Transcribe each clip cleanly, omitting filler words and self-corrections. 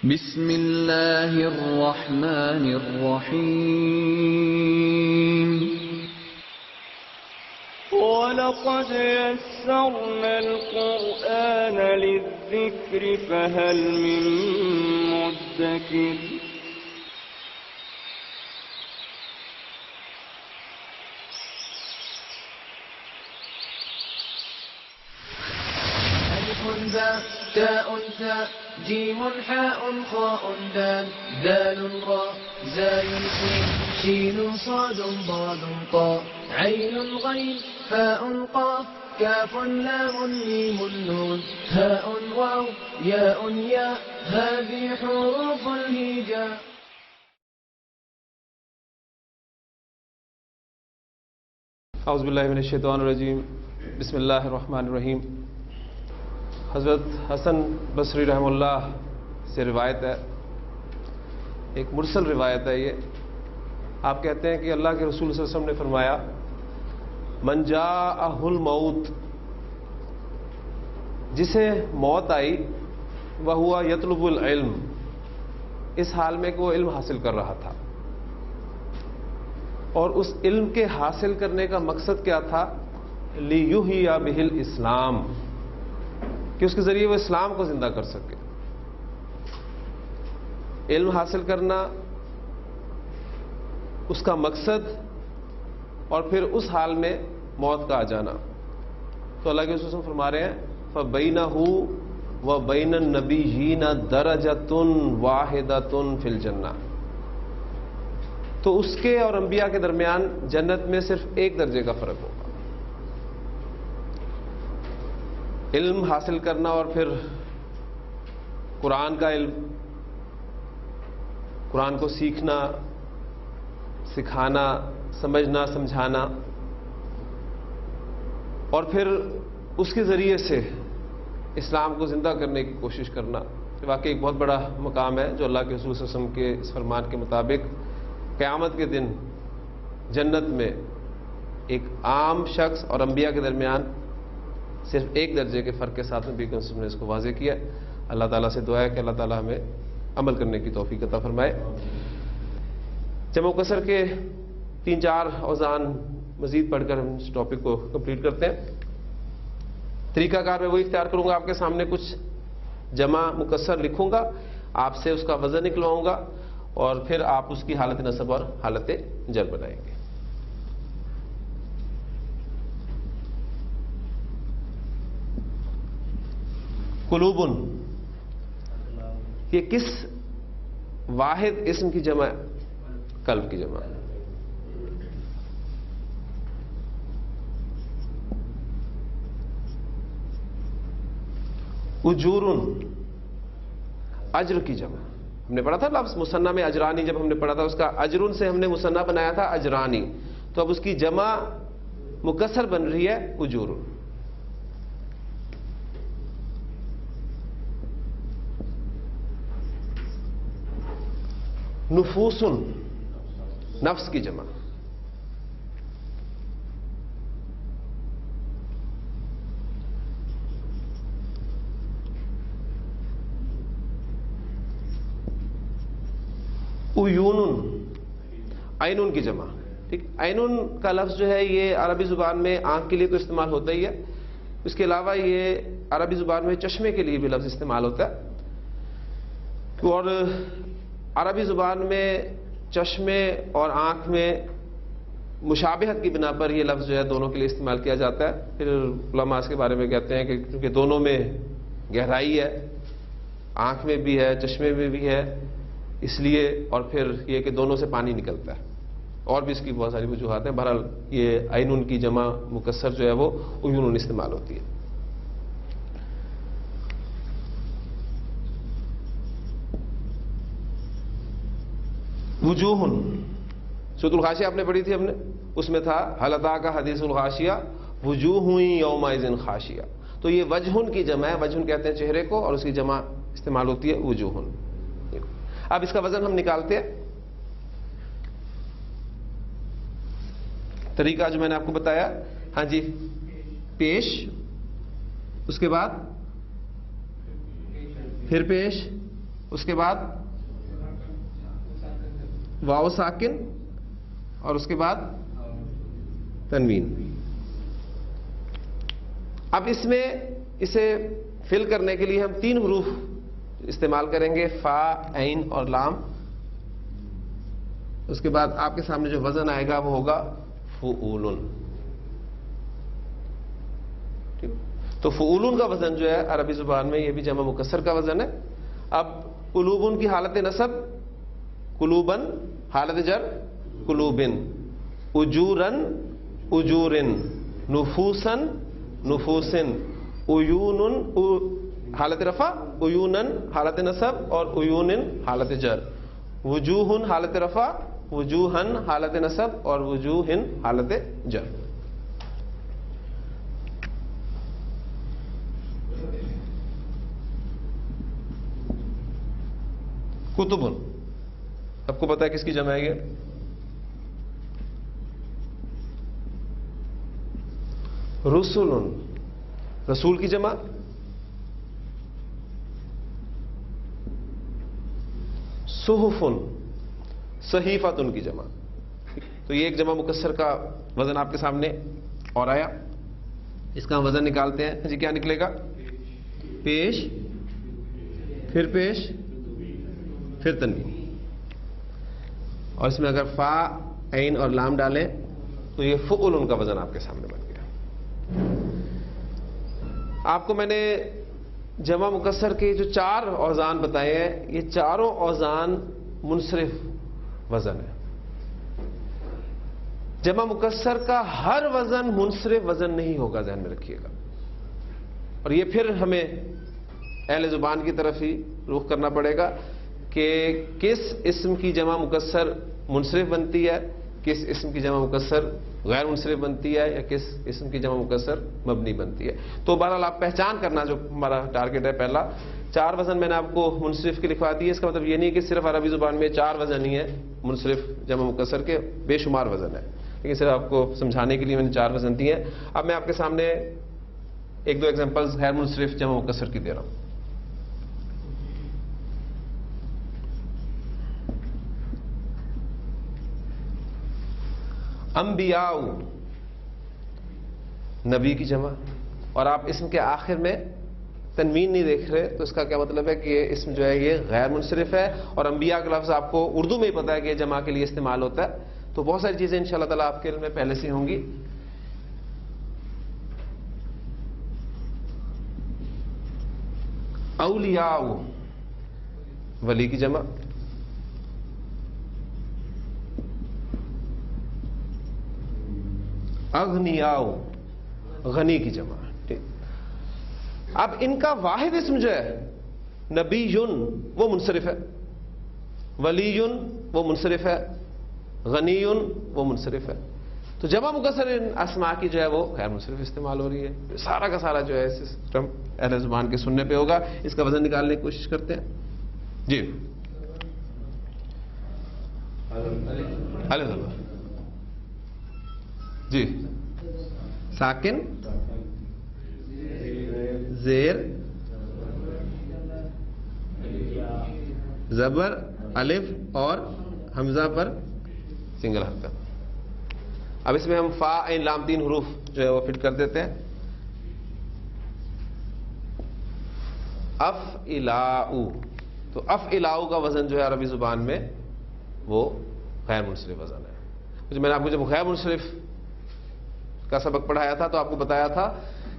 بسم اللہ الرحمن الرحیم وَلَقَدْ يَسَّرْنَا الْقُرْآنَ لِلذِّكْرِ فَهَلْ مِن مُّدَّكِرٍ ألف باء تاء ثاء جيم حاء خاء دال دال راء زاي سين شين صاد ضاد طاء عين غين فاء قاف كاف لام ميم نون هاء واو ياء ياء هذه حروف الهجاء. اعوذ باللہ من الشیطان الرجیم بسم اللہ الرحمن الرحیم. حضرت حسن بصری رحمہ اللہ سے روایت ہے، ایک مرسل روایت ہے. یہ آپ کہتے ہیں کہ اللہ کے رسول صلی اللہ علیہ وسلم نے فرمایا من جاءہ الموت، جسے موت آئی وہو یطلب العلم، اس حال میں کہ وہ علم حاصل کر رہا تھا، اور اس علم کے حاصل کرنے کا مقصد کیا تھا؟ لِيُحْيَ بِهِ الْإِسْلَامِ، کہ اس کے ذریعے وہ اسلام کو زندہ کر سکے. علم حاصل کرنا اس کا مقصد، اور پھر اس حال میں موت کا آ جانا. تو اللہ کے رسول فرما رہے ہیں فَبَيْنَهُ وَبَيْنَ النَّبِيِّينَ دَرَجَةٌ وَاحِدَةٌ فِي الْجَنَّةِ، تو اس کے اور انبیاء کے درمیان جنت میں صرف ایک درجے کا فرق ہوگا. علم حاصل کرنا اور پھر قرآن کا علم، قرآن کو سیکھنا، سکھانا، سمجھنا، سمجھانا، اور پھر اس کے ذریعے سے اسلام کو زندہ کرنے کی کوشش کرنا، واقعی ایک بہت بڑا مقام ہے جو اللہ کے رسول صلی اللہ علیہ وسلم کے اس فرمان کے مطابق قیامت کے دن جنت میں ایک عام شخص اور انبیاء کے درمیان صرف ایک درجے کے فرق کے ساتھ میں بیگم صاحب نے اس کو واضح کیا. اللہ تعالیٰ سے دعا ہے کہ اللہ تعالیٰ ہمیں عمل کرنے کی توفیق عطا فرمائے. جمع کثر کے 3-4 اوزان مزید پڑھ کر ہم اس ٹاپک کو کمپلیٹ کرتے ہیں. طریقہ کار میں وہی اختیار کروں گا، آپ کے سامنے کچھ جمع مکسر لکھوں گا، آپ سے اس کا وزن نکلواؤں گا، اور پھر آپ اس کی حالت نصب اور حالت جر بنائیں گے. قلوبن، یہ کس واحد اسم کی جمع ہے؟ قلب کی جمع. اجورن، اجر کی جمع. ہم نے پڑھا تھا لفظ مثنیٰ میں اجرانی، جب ہم نے پڑھا تھا اس کا اجرن سے ہم نے مثنیٰ بنایا تھا اجرانی، تو اب اس کی جمع مکسر بن رہی ہے اجورن. نفوسن، نفس کی جمع. عیون، عینون کی جمع. ٹھیک، عینون کا لفظ جو ہے یہ عربی زبان میں آنکھ کے لیے تو استعمال ہوتا ہی ہے، اس کے علاوہ یہ عربی زبان میں چشمے کے لیے بھی لفظ استعمال ہوتا ہے. اور عربی زبان میں چشمے اور آنکھ میں مشابہت کی بنا پر یہ لفظ جو ہے دونوں کے لیے استعمال کیا جاتا ہے. پھر علماء اس کے بارے میں کہتے ہیں کہ کیونکہ دونوں میں گہرائی ہے، آنکھ میں بھی ہے، چشمے میں بھی ہے، اس لیے، اور پھر یہ کہ دونوں سے پانی نکلتا ہے، اور بھی اس کی بہت ساری وجوہات ہیں. بہرحال یہ عینون کی جمع مکسر جو ہے وہ عیون استعمال ہوتی ہے. وجوہن، سورۃ الغاشیہ آپ نے پڑھی تھی ہم نے، اس میں تھا هل اتاک حدیث الغاشیہ وجوہ یومئذ خاشیہ. تو یہ وجہن کی جمع ہے، وجہن کہتے ہیں چہرے کو، اور اس کی جمع استعمال ہوتی ہے وجوہن. اب اس کا وزن ہم نکالتے ہیں. طریقہ جو میں نے آپ کو بتایا، ہاں جی، پیش، اس کے بعد پھر پیش، اس کے بعد واو ساکن اور اس کے بعد تنوین. اب اس میں اسے فل کرنے کے لیے ہم 3 حروف استعمال کریں گے، فا، عین اور لام. اس کے بعد آپ کے سامنے جو وزن آئے گا وہ ہوگا فعول. ٹھیک، تو فعول کا وزن جو ہے عربی زبان میں یہ بھی جمع مکسر کا وزن ہے. اب قلوبن کی حالت نصب قلوبن، حالت جر قلوبن، اجورن اجورن، نفوسن نفوسن، عیونن حالت رفع عیونن حالت نصب اور عیونن حالت جر، وجوہن حالت رفع وجوہن حالت نصب اور وجوہن حالت جر. کتبن آپ کو پتا ہے کس کی جمع ہے یہ؟ رسول، رسول کی جمع. صحفن، صحیفتن کی جمع. تو یہ ایک جمع مکسر کا وزن آپ کے سامنے اور آیا. اس کا ہم وزن نکالتے ہیں جی. کیا نکلے گا؟ پیش، پھر پیش، پھر تنوین. اور اس میں اگر فا، عین اور لام ڈالیں تو یہ فعل ان کا وزن آپ کے سامنے بن گیا. آپ کو میں نے جمع مکسر کے جو 4 اوزان بتائے ہیں، یہ چاروں اوزان منصرف وزن ہے. جمع مکسر کا ہر وزن منصرف وزن نہیں ہوگا، ذہن میں رکھیے گا. اور یہ پھر ہمیں اہل زبان کی طرف ہی رخ کرنا پڑے گا کہ کس اسم کی جمع مکسر منصرف بنتی ہے، کس اسم کی جمع مکسر غیر منصرف بنتی ہے، یا کس اسم کی جمع مکسر مبنی بنتی ہے. تو بہرحال آپ پہچان کرنا جو ہمارا ٹارگٹ ہے. پہلا 4 وزن میں نے آپ کو منصرف کے لکھوا دیے. اس کا مطلب یہ نہیں کہ صرف عربی زبان میں 4 وزن ہی ہے منصرف جمع مکسر کے، بے شمار وزن ہے، لیکن صرف آپ کو سمجھانے کے لیے میں نے 4 وزن دیے ہیں. اب میں آپ کے سامنے 1-2 ایگزامپلز غیر منصرف جمع مکسر کی دے رہا ہوں. انبیاء، نبی کی جمع. اور آپ اسم کے آخر میں تنوین نہیں دیکھ رہے تو اس کا کیا مطلب ہے کہ یہ اسم جو ہے یہ غیر منصرف ہے. اور انبیاء کا لفظ آپ کو اردو میں ہی پتا ہے کہ یہ جمع کے لیے استعمال ہوتا ہے. تو بہت ساری چیزیں انشاءاللہ تعالیٰ آپ کے علم میں پہلے سے ہوں گی. اولیاء، ولی کی جمع. اغنیاء، غنی کی جمع. ٹھیک، اب ان کا واحد اسم جو ہے نبیٌ وہ منصرف ہے، ولیٌ وہ منصرف ہے، غنیٌ وہ منصرف ہے. تو جمع مکسر ان اسماء کی جو ہے وہ غیر منصرف استعمال ہو رہی ہے. سارا کا سارا جو ہے سسٹم اہل زبان کے سننے پہ ہوگا. اس کا وزن نکالنے کی کوشش کرتے ہیں. جی الحمد، جی ساکن، زیر، زبر، الف اور حمزہ پر سنگل حرکت. اب اس میں ہم فا، عین، لام 3 حروف جو ہے وہ فٹ کر دیتے ہیں. افعلاء، تو افعلاء کا وزن جو ہے عربی زبان میں وہ غیر منصرف وزن ہے. میں نے آپ کو جب غیر منصرف کا سبق پڑھایا تھا تو آپ کو بتایا تھا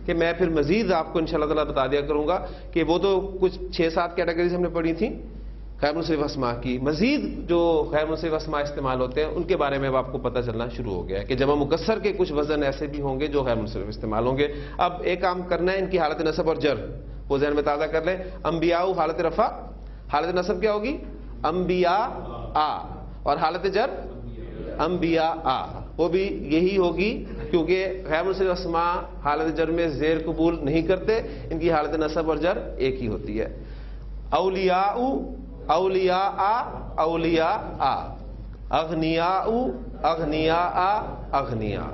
کہ میں پھر مزید آپ کو انشاءاللہ تعالیٰ بتا دیا کروں گا کہ وہ تو کچھ 6-7 کیٹیگریز ہم نے پڑھی تھیں غیر منصرف اسماء کی. مزید جو غیر منصرف اسماء استعمال ہوتے ہیں ان کے بارے میں اب آپ کو پتہ چلنا شروع ہو گیا ہے کہ جمع مکسر کے کچھ وزن ایسے بھی ہوں گے جو غیر منصرف استعمال ہوں گے. اب ایک کام کرنا ہے، ان کی حالت نصب اور جر وہ ذہن میں تازہ کر لیں. انبیاء حالت رفع، حالت نصب کیا ہوگی؟ انبیاء آ، اور حالت جر انبیاء آ وہ بھی یہی ہوگی کیونکہ غیر منصرف اسماء حالت جر میں زیر قبول نہیں کرتے. ان کی حالت نصب اور جر ایک ہی ہوتی ہے. اولیاء، اولیاء، اولیاء، اغنیاء، اغنیاء، اغنیاء.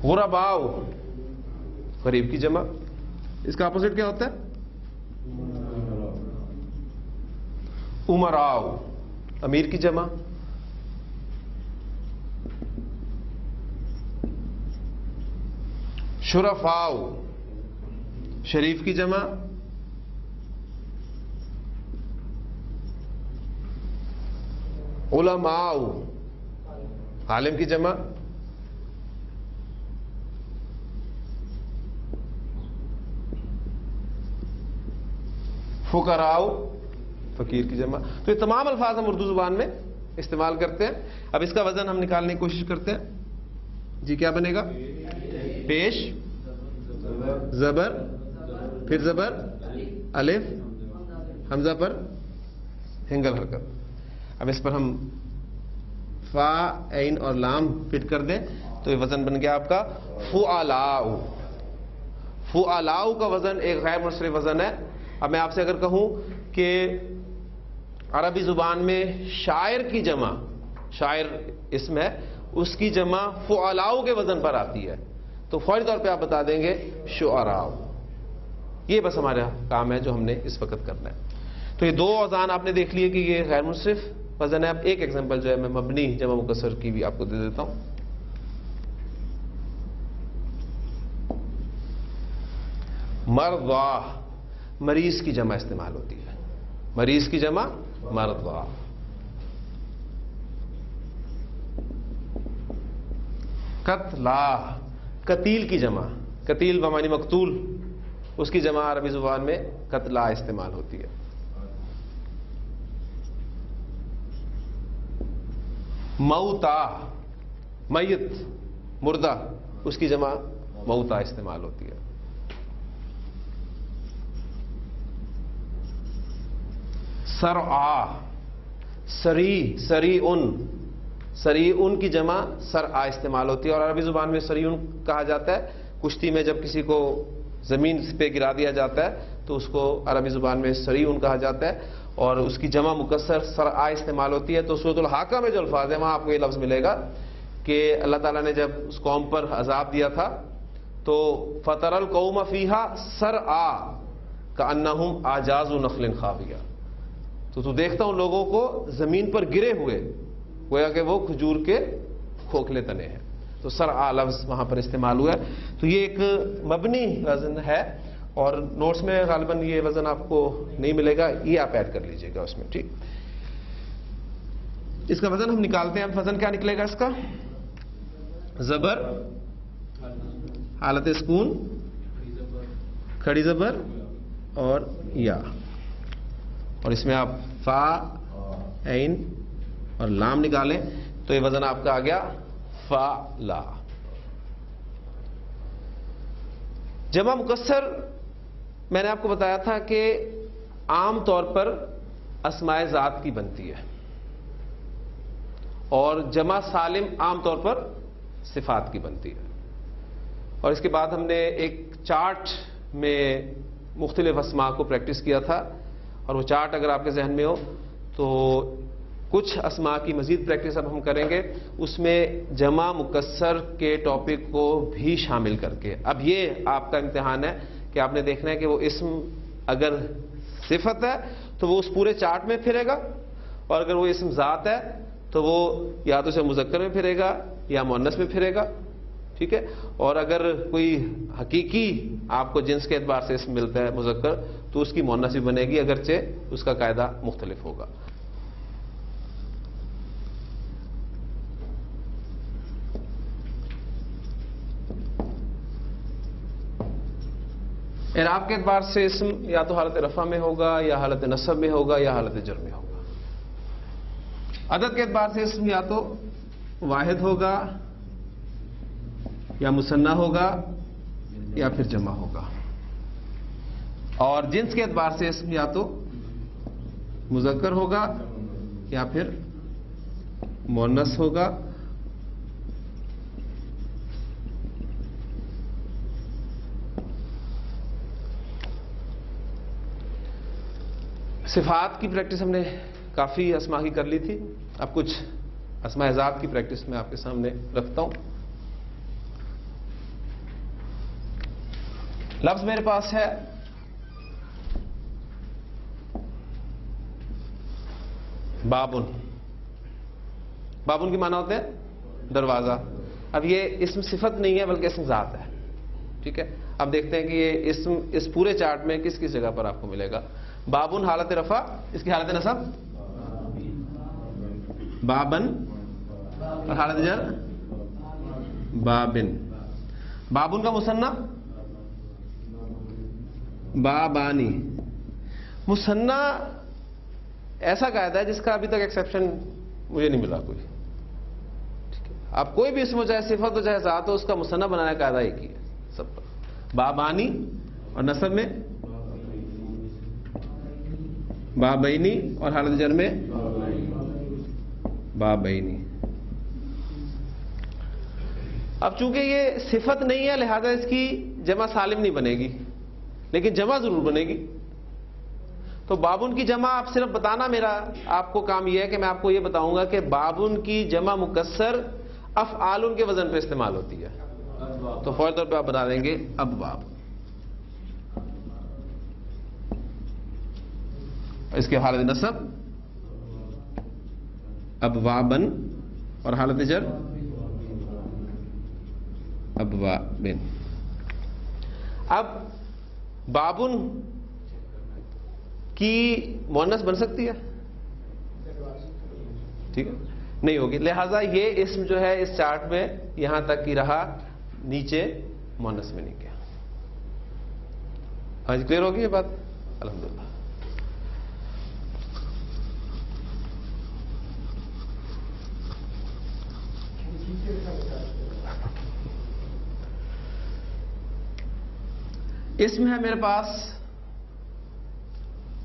غرباء غریب کی جمع. اس کا اپوزٹ کیا ہوتا ہے؟ امراء امیر کی جمع. شرفاء شریف کی جمع. علماء عالم کی جمع. فقراء فقیر کی جمع. تو یہ تمام الفاظ ہم اردو زبان میں استعمال کرتے ہیں. اب اس کا وزن ہم نکالنے کی کوشش کرتے ہیں. جی کیا بنے گا؟ پیش زبر پھر زبر الف حمزہ پر ہنگل حرکت. اب اس پر ہم فا عین اور لام فٹ کر دیں تو یہ وزن بن گیا آپ کا فعلاء. فعلاء کا وزن ایک غیر منصرف وزن ہے. اب میں آپ سے اگر کہوں کہ عربی زبان میں شاعر کی جمع، شاعر اسم ہے، اس کی جمع فعلاء کے وزن پر آتی ہے تو فوری طور پہ آپ بتا دیں گے شعراء. یہ بس ہمارا کام ہے جو ہم نے اس وقت کرنا ہے. تو یہ دو اوزان آپ نے دیکھ لیے کہ یہ غیر منصرف وزن ہے. اب ایک ایگزامپل جو ہے میں مبنی جمع مکسر کی بھی آپ کو دے دیتا ہوں. مرضى مریض کی جمع استعمال ہوتی ہے. مریض کی جمع مرضى. قتلا قتیل کی جمع. قتیل بمعنی مقتول، اس کی جمع عربی زبان میں قتلا استعمال ہوتی ہے. موتا میت مردہ، اس کی جمع موتا استعمال ہوتی ہے. سرعا سری سری ان کی جمع سرعا استعمال ہوتی ہے. اور عربی زبان میں سری ان کہا جاتا ہے کشتی میں جب کسی کو زمین پہ گرا دیا جاتا ہے تو اس کو عربی زبان میں سری ان کہا جاتا ہے اور اس کی جمع مکسر سرعا استعمال ہوتی ہے. تو سورۃ الحاقہ میں جو الفاظ ہیں وہاں آپ کو یہ لفظ ملے گا کہ اللہ تعالیٰ نے جب اس قوم پر عذاب دیا تھا تو فَتَرَى الْقَوْمَ فِيهَا سَرْعَا كَأَنَّهُمْ أَعْجَازُ نَخْلٍ خَاوِيَةٍ. تو دیکھتا ہوں لوگوں کو زمین پر گرے ہوئے گویا کہ وہ کھجور کے کھوکھلے تنے ہیں. تو سرعا لفظ وہاں پر استعمال ہوا ہے. تو یہ ایک مبنی وزن ہے اور نوٹس میں غالباً یہ وزن آپ کو نہیں ملے گا، یہ آپ ایڈ کر لیجئے گا اس میں. ٹھیک، اس کا وزن ہم نکالتے ہیں. اب وزن کیا نکلے گا اس کا؟ زبر حالت سکون کھڑی زبر اور یا، اور اس میں آپ فا عین اور لام نکالیں تو یہ وزن آپ کا آ گیا فا لا. جمع مکسر میں نے آپ کو بتایا تھا کہ عام طور پر اسماء ذات کی بنتی ہے اور جمع سالم عام طور پر صفات کی بنتی ہے. اور اس کے بعد ہم نے ایک چارٹ میں مختلف اسماء کو پریکٹس کیا تھا اور وہ چارٹ اگر آپ کے ذہن میں ہو تو کچھ اسماء کی مزید پریکٹس اب ہم کریں گے اس میں جمع مکسر کے ٹاپک کو بھی شامل کر کے. اب یہ آپ کا امتحان ہے کہ آپ نے دیکھنا ہے کہ وہ اسم اگر صفت ہے تو وہ اس پورے چارٹ میں پھرے گا اور اگر وہ اسم ذات ہے تو وہ یا تو اسے مذکر میں پھرے گا یا مؤنث میں پھرے گا. ٹھیک ہے، اور اگر کوئی حقیقی آپ کو جنس کے اعتبار سے اسم ملتا ہے مذکر تو اس کی مؤنث بھی بنے گی اگرچہ اس کا قاعدہ مختلف ہوگا. اعراب کے اعتبار سے اسم یا تو حالت رفع میں ہوگا یا حالت نصب میں ہوگا یا حالت جر میں ہوگا. عدد کے اعتبار سے اسم یا تو واحد ہوگا یا مثنی ہوگا یا پھر جمع ہوگا. اور جنس کے اعتبار سے اسم یا تو مذکر ہوگا یا پھر مؤنث ہوگا. صفات کی پریکٹس ہم نے کافی اسماء کی کر لی تھی. اب کچھ اسماء ذات کی پریکٹس میں آپ کے سامنے رکھتا ہوں. لفظ میرے پاس ہے بابن. بابن کی معنی ہوتے ہیں دروازہ. اب یہ اسم صفت نہیں ہے بلکہ اسم ذات ہے. ٹھیک ہے, اب دیکھتے ہیں کہ یہ اسم اس پورے چارٹ میں کس کس جگہ پر آپ کو ملے گا. بابن حالت رفع, اس کی حالت نصب بابن, اور حالت جر بابن. بابن کا مثنیٰ بابانی. مثنیٰ ایسا قاعدہ ہے جس کا ابھی تک ایکسیپشن مجھے نہیں ملا کوئی. ٹھیک ہے, آپ کوئی بھی اسم ہو, چاہے صفت ہو چاہے ذات ہو, اس کا مثنیٰ بنانے کا قاعدہ ایک ہی ہے سب پر. بابانی اور نصب میں بابینی اور حالت جر میں بابینی. اب چونکہ یہ صفت نہیں ہے لہذا اس کی جمع سالم نہیں بنے گی, لیکن جمع ضرور بنے گی. تو بابن کی جمع آپ صرف بتانا, میرا آپ کو کام یہ ہے کہ میں آپ کو یہ بتاؤں گا کہ بابن کی جمع مکسر افعال کے وزن پہ استعمال ہوتی ہے. تو فوری طور پہ آپ بتا دیں گے ابواب. اس کی حالت نصب ابوابن اور حالت جر ابوابن. اب بابن کی مؤنث بن سکتی ہے؟ ٹھیک ہے, نہیں ہوگی. لہذا یہ اسم جو ہے اس چارٹ میں یہاں تک کی رہا, نیچے مؤنث میں نہیں گیا. ہاں جی, کلیئر ہوگی یہ بات؟ الحمدللہ. اسم ہے میرے پاس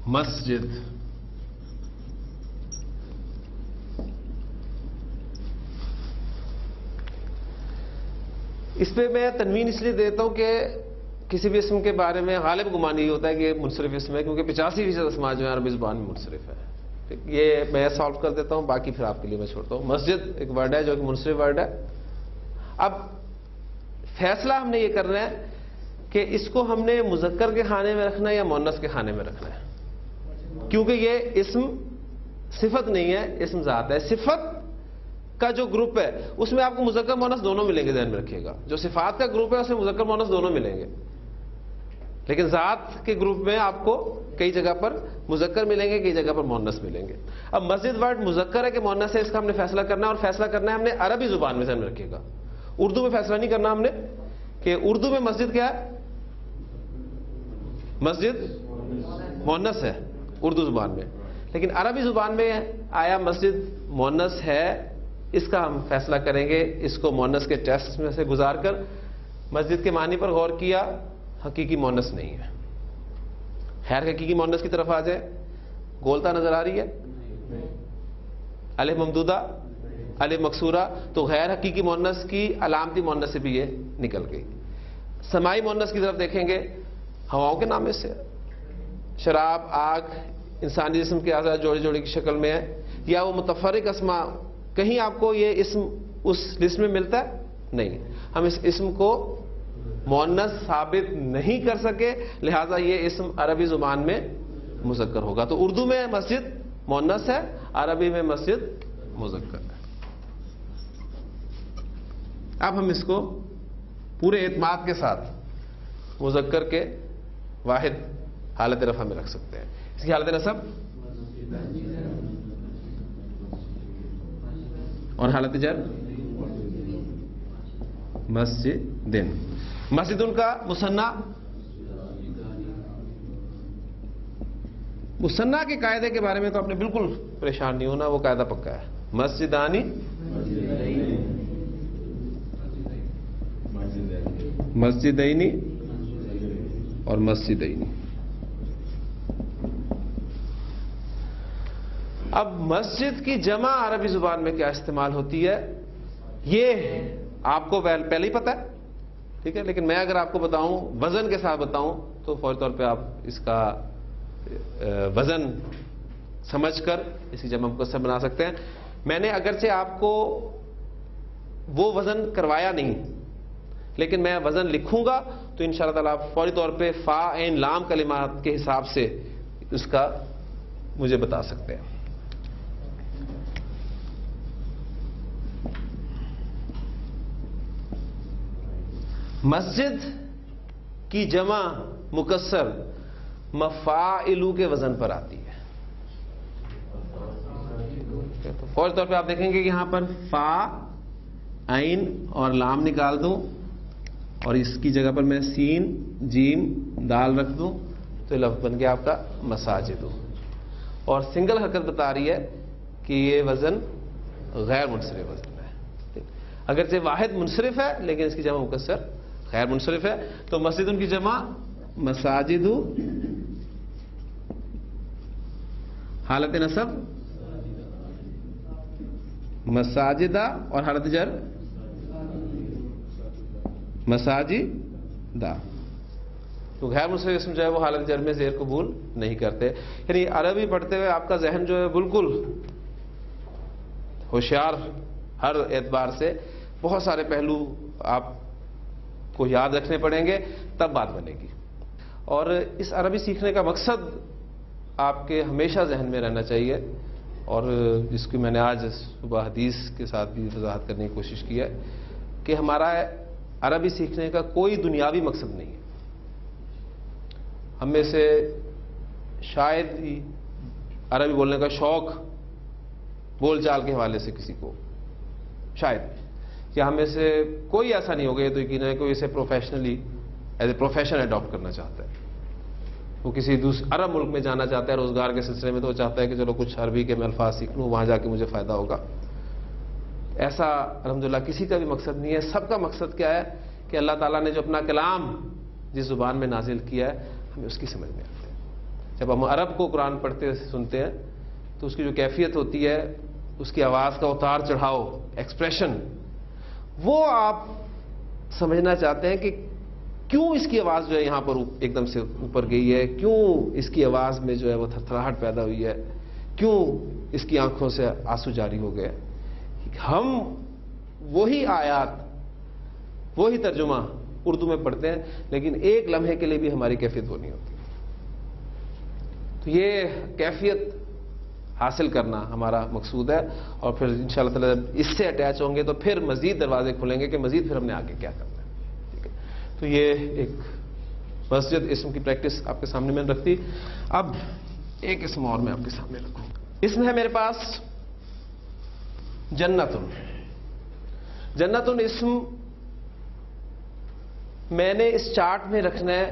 مسجد. اس پہ میں تنوین اس لیے دیتا ہوں کہ کسی بھی اسم کے بارے میں غالب گمان یہ ہوتا ہے کہ یہ منصرف اسم ہے, کیونکہ 85% اسماء جو ہے عربی زبان میں منصرف ہے. یہ میں سالو کر دیتا ہوں, باقی پھر آپ کے لیے میں چھوڑتا ہوں. مسجد ایک ورڈ ہے جو کہ منصرف ورڈ ہے. اب فیصلہ ہم نے یہ کرنا ہے کہ اس کو ہم نے مذکر کے خانے میں رکھنا ہے یا مؤنث کے خانے میں رکھنا ہے, کیونکہ یہ اسم صفت نہیں ہے, اسم ذات ہے. صفت کا جو گروپ ہے اس میں آپ کو مذکر مؤنث دونوں ملیں گے, ذہن میں رکھیے گا. جو صفات کا گروپ ہے اس میں مذکر مؤنث دونوں ملیں گے, لیکن ذات کے گروپ میں آپ کو کئی جگہ پر مذکر ملیں گے, کئی جگہ پر مؤنث ملیں گے. اب مسجد ورڈ مذکر ہے کہ مؤنث ہے, اس کا ہم نے فیصلہ کرنا ہے, اور فیصلہ کرنا ہے ہم نے عربی زبان میں, ذہن میں رکھیے گا. اردو میں فیصلہ نہیں کرنا ہم نے کہ اردو میں مسجد کیا ہے, مسجد مؤنث ہے اردو زبان میں, لیکن عربی زبان میں آیا مسجد مؤنث ہے. اس کا ہم فیصلہ کریں گے, اس کو مؤنث کے ٹیسٹ میں سے گزار کر مسجد کے معنی پر غور کیا, حقیقی مؤنث نہیں ہے. خیر حقیقی مؤنث کی طرف آ جائے, گولتا نظر آ رہی ہے, الف ممدودہ الف مکسورہ, تو غیر حقیقی مؤنث کی علامتی مؤنث سے بھی یہ نکل گئی. سماعی مؤنث کی طرف دیکھیں گے, ہواؤں کے نام سے شراب, آگ, انسانی جسم کے اعضاء جوڑے جوڑے کی شکل میں ہے, یا وہ متفرق اسما, کہیں آپ کو یہ اسم اس لسٹ میں ملتا ہے؟ نہیں. ہم اس اسم کو مؤنث ثابت نہیں کر سکے, لہذا یہ اسم عربی زبان میں مذکر ہوگا. تو اردو میں مسجد مؤنث ہے, عربی میں مسجد مذکر ہے. اب ہم اس کو پورے اعتماد کے ساتھ مذکر کے واحد حالت رفع میں رکھ سکتے ہیں. اس کی حالت نصب اور حالت جر مسجدن. مسجدن کا مثنیٰ, مثنیٰ کے قاعدے کے بارے میں تو آپ نے بالکل پریشان نہیں ہونا, وہ قاعدہ پکا ہے. مسجدانی, مسجدینی اور مسجدینی. اب مسجد کی جمع عربی زبان میں کیا استعمال ہوتی ہے یہ آپ کو پہلے ہی پتا ہے, ٹھیک ہے, لیکن میں اگر آپ کو بتاؤں, وزن کے ساتھ بتاؤں, تو فوری طور پہ آپ اس کا وزن سمجھ کر اس کی جمع مکسر بنا سکتے ہیں. میں نے اگرچہ آپ کو وہ وزن کروایا نہیں, لیکن میں وزن لکھوں گا تو انشاءاللہ تعالیٰ آپ فوری طور پہ فا عین لام کلمات کے حساب سے اس کا مجھے بتا سکتے ہیں. مسجد کی جمع مکسر مفاعلو کے وزن پر آتی ہے. تو فوری طور پہ آپ دیکھیں گے کہ یہاں پر فا عین اور لام نکال دوں اور اس کی جگہ پر میں سین جیم دال رکھ دوں تو لفظ بن گیا آپ کا مساجد. اور سنگل حرکت بتا رہی ہے کہ یہ وزن غیر منصرف وزن ہے. اگرچہ واحد منصرف ہے لیکن اس کی جمع مکسر غیر منصرف ہے. تو مسجد ان کی جمع مساجد حالت نصب مساجدہ اور حالت جر مساجدہ. تو غیر منصرف اسم جو ہے وہ حالت جر میں زیر قبول نہیں کرتے. یعنی عربی پڑھتے ہوئے آپ کا ذہن جو ہے بالکل ہوشیار ہر اعتبار سے بہت سارے پہلو آپ کو یاد رکھنے پڑیں گے تب بات بنے گی. اور اس عربی سیکھنے کا مقصد آپ کے ہمیشہ ذہن میں رہنا چاہیے اور جس کی میں نے آج صبح حدیث کے ساتھ بھی وضاحت کرنے کی کوشش کی ہے کہ ہمارا عربی سیکھنے کا کوئی دنیاوی مقصد نہیں ہے. ہم میں سے شاید ہی عربی بولنے کا شوق بول چال کے حوالے سے کسی کو شاید یا ہم میں سے کوئی ایسا نہیں ہوگا. یہ تو یقین ہے کوئی اسے professionally as a profession adopt کرنا چاہتا ہے. وہ کسی دوسرے عرب ملک میں جانا چاہتا ہے روزگار کے سلسلے میں تو وہ چاہتا ہے کہ چلو کچھ عربی کے میں الفاظ سیکھ لوں وہاں جا کے مجھے فائدہ ہوگا. ایسا الحمدللہ کسی کا بھی مقصد نہیں ہے. سب کا مقصد کیا ہے کہ اللہ تعالیٰ نے جو اپنا کلام جس زبان میں نازل کیا ہے ہمیں اس کی سمجھ میں آتی ہے. جب ہم عرب کو قرآن پڑھتے سنتے ہیں تو اس کی جو کیفیت ہوتی ہے اس کی آواز کا اتار چڑھاؤ ایکسپریشن وہ آپ سمجھنا چاہتے ہیں کہ کیوں اس کی آواز جو ہے یہاں پر ایک دم سے اوپر گئی ہے, کیوں اس کی آواز میں جو ہے وہ تھرتھراہٹ پیدا ہوئی ہے, کیوں اس کی آنکھوں سے آنسو جاری ہو گئے. ہم وہی آیات وہی ترجمہ اردو میں پڑھتے ہیں لیکن ایک لمحے کے لیے بھی ہماری کیفیت وہ نہیں ہوتی. تو یہ کیفیت حاصل کرنا ہمارا مقصود ہے اور پھر انشاءاللہ تعالی جب اس سے اٹیچ ہوں گے تو پھر مزید دروازے کھلیں گے کہ مزید پھر ہم نے آگے کیا کرنا ہے. ٹھیک ہے, تو یہ ایک مسجد اسم کی پریکٹس آپ کے سامنے میں رکھتی. اب ایک اسم اور میں آپ کے سامنے رکھوں. اسم ہے میرے پاس جنتن. جنتن اسم میں نے اس چارٹ میں رکھنا ہے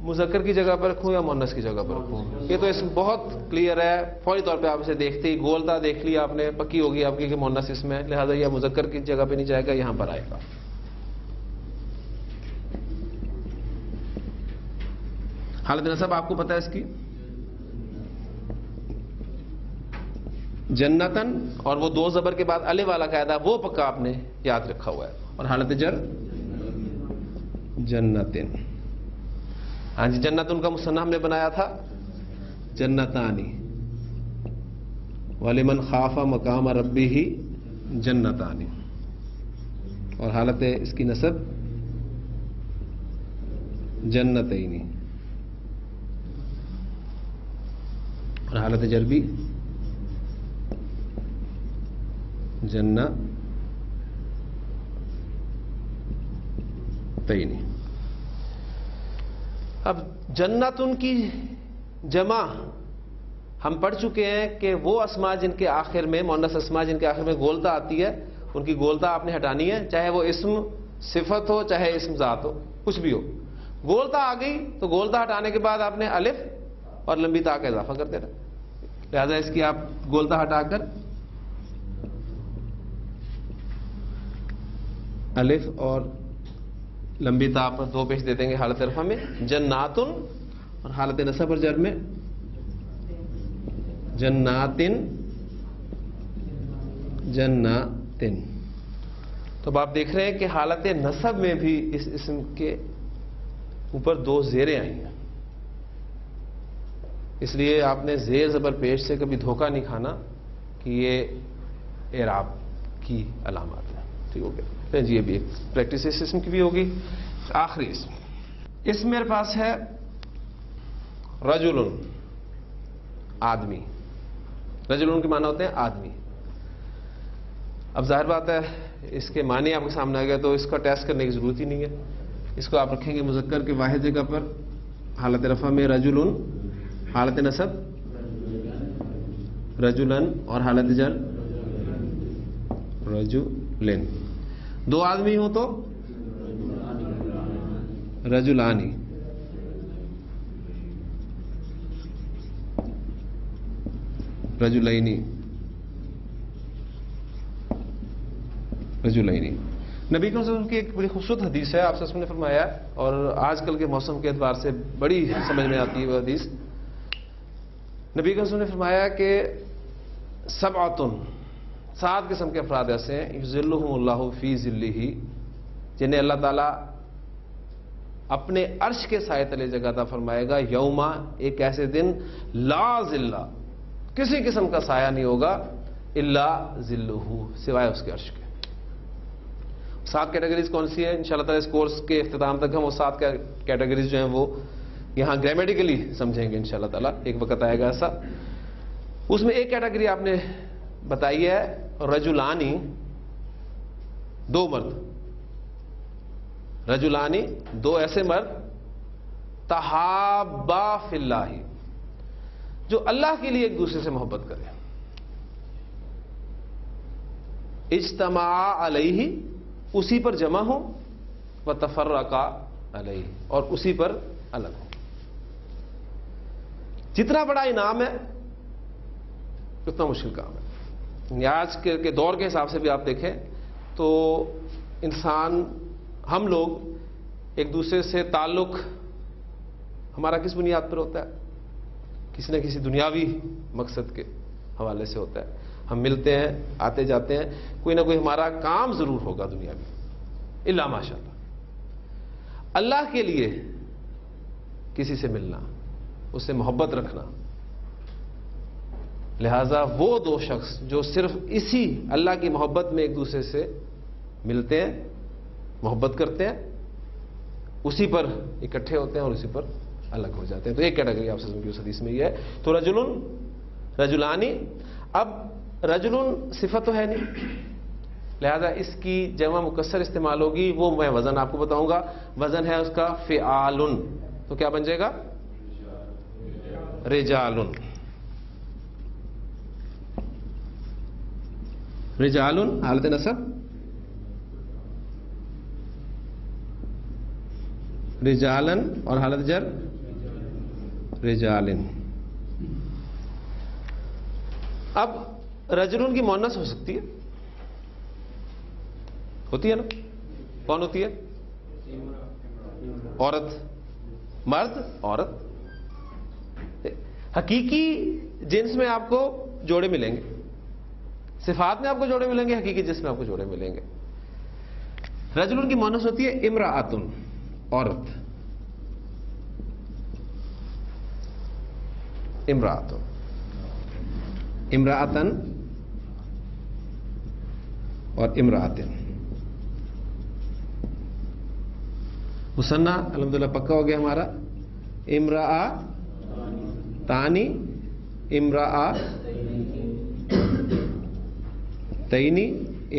مذکر کی جگہ پر رکھوں یا مؤنث کی جگہ پر رکھوں. یہ تو اسم بہت کلیئر ہے, فوری طور پہ آپ اسے دیکھتے ہی گولتا دیکھ لیا آپ نے, پکی ہوگی آپ کی کہ مؤنث اسم ہے, لہذا یہ مذکر کی جگہ پہ نہیں جائے گا, یہاں پر آئے گا. حالت نصب آپ کو پتا ہے اس کی جنتن اور وہ دو زبر کے بعد الف والا قاعدہ وہ پکا آپ نے یاد رکھا ہوا ہے. اور حالت جر جنتن. ہاں جی, جنتن کا مثنیٰ ہم نے بنایا تھا جنتانی. ولمن خاف مقام ربہ جنتانی. اور حالت اس کی نصب جنتینی. اور حالت جر بھی جنتینی. اب جنتن کی جمع ہم پڑھ چکے ہیں کہ وہ اسماء جن کے آخر میں مؤنث اسماء جن کے آخر میں گولتا آتی ہے ان کی گولتا آپ نے ہٹانی ہے, چاہے وہ اسم صفت ہو چاہے اسم ذات ہو کچھ بھی ہو. گولتا آ گئی تو گولتا ہٹانے کے بعد آپ نے الف اور لمبی تا کا اضافہ کر دینا. لہذا اس کی آپ گولتا ہٹا کر الف اور لمبی تا پر دو پیش دے دیں گے حالت رفع میں جناتن, اور حالت نصب اور جر میں جناتن جناتن. تو اب آپ دیکھ رہے ہیں کہ حالت نصب میں بھی اس اسم کے اوپر دو زیریں آئی ہیں, اس لیے آپ نے زیر زبر پیش سے کبھی دھوکہ نہیں کھانا کہ یہ اعراب کی علامات ہے. ٹھیک ہو گیا جی. یہ بھی ایک پریکٹس اس اسم کی بھی ہوگی. آخری اسم میرے پاس ہے رجل، آدمی. رجل کے معنی ہوتے ہیں آدمی. اب ظاہر بات ہے اس کے معنی آپ کے سامنے آ گیا تو اس کا ٹیسٹ کرنے کی ضرورت ہی نہیں ہے. اس کو آپ رکھیں گے مذکر کے واحد جگہ پر حالت رفع میں رجل، حالت نصب رجلن اور حالت جر رجلن. دو آدمی ہو تو رجلانی. رجلینی. رجلینی. نبی کریم صلی اللہ علیہ وسلم کی ایک بڑی خوبصورت حدیث ہے. آپ سے نے فرمایا اور آج کل کے موسم کے اعتبار سے بڑی سمجھ میں آتی ہے وہ حدیث. نبی کریم صلی اللہ علیہ وسلم نے فرمایا کہ سبعۃ، 7 قسم کے افراد ایسے ہیں یظلھم اللہ فی ظلہ، جنہیں اللہ تعالیٰ اپنے عرش کے سائے تلے جگہ عطا فرمائے گا. یوما، ایک ایسے دن لا ظل، کسی قسم کا سایہ نہیں ہوگا الا ظلہ، سوائے اس کے عرش کے. 7 کیٹیگریز کون سی ہیں؟ انشاءاللہ تعالیٰ اس کورس کے اختتام تک ہم وہ 7 کیٹیگریز جو ہیں وہ یہاں گرامیٹیکلی سمجھیں گے انشاءاللہ تعالیٰ. ایک وقت آئے گا ایسا. اس میں ایک کیٹیگری آپ نے بتائی ہے رجلانی، 2 مرد. رجلانی، 2 ایسے مرد تحابا فی اللہ، جو اللہ کے لیے ایک دوسرے سے محبت کریں. اجتماع علیہ، اسی پر جمع ہو، وتفرقا علیہ، اور اسی پر الگ ہو. جتنا بڑا انعام ہے اتنا مشکل کام ہے. آج کے دور کے حساب سے بھی آپ دیکھیں تو انسان، ہم لوگ ایک دوسرے سے تعلق ہمارا کس بنیاد پر ہوتا ہے؟ کسی نہ کسی دنیاوی مقصد کے حوالے سے ہوتا ہے. ہم ملتے ہیں، آتے جاتے ہیں، کوئی نہ کوئی ہمارا کام ضرور ہوگا دنیاوی، الا ماشاء اللہ. اللہ کے لیے کسی سے ملنا، اس سے محبت رکھنا، لہذا وہ 2 شخص جو صرف اسی اللہ کی محبت میں ایک دوسرے سے ملتے ہیں، محبت کرتے ہیں، اسی پر اکٹھے ہوتے ہیں اور اسی پر الگ ہو جاتے ہیں. تو ایک کیٹیگری آپ سے اس حدیث میں یہ ہے. تو رجلن، رجلانی. اب رجلن صفت تو ہے نہیں، لہذا اس کی جمع مکسر استعمال ہوگی. وہ میں وزن آپ کو بتاؤں گا. وزن ہے اس کا فعالن. تو کیا بن جائے گا؟ رجالن. رجالن حالت نصب، رجالن اور حالت جر رجالن. اب رجلن کی مؤنث ہو سکتی ہے، ہوتی ہے نا؟ کون ہوتی ہے؟ عورت. مرد، عورت. حقیقی جنس میں آپ کو جوڑے ملیں گے، صفات میں آپ کو جوڑے ملیں گے، حقیقی جنس میں آپ کو جوڑے ملیں گے. رجلن کی مؤنث ہوتی ہے امرأۃن، عورت. امرأۃن، امرأۃن اور امرأۃن. مثنیٰ الحمدللہ پکا ہو گیا ہمارا. امرأ تانی، امرأ تینی،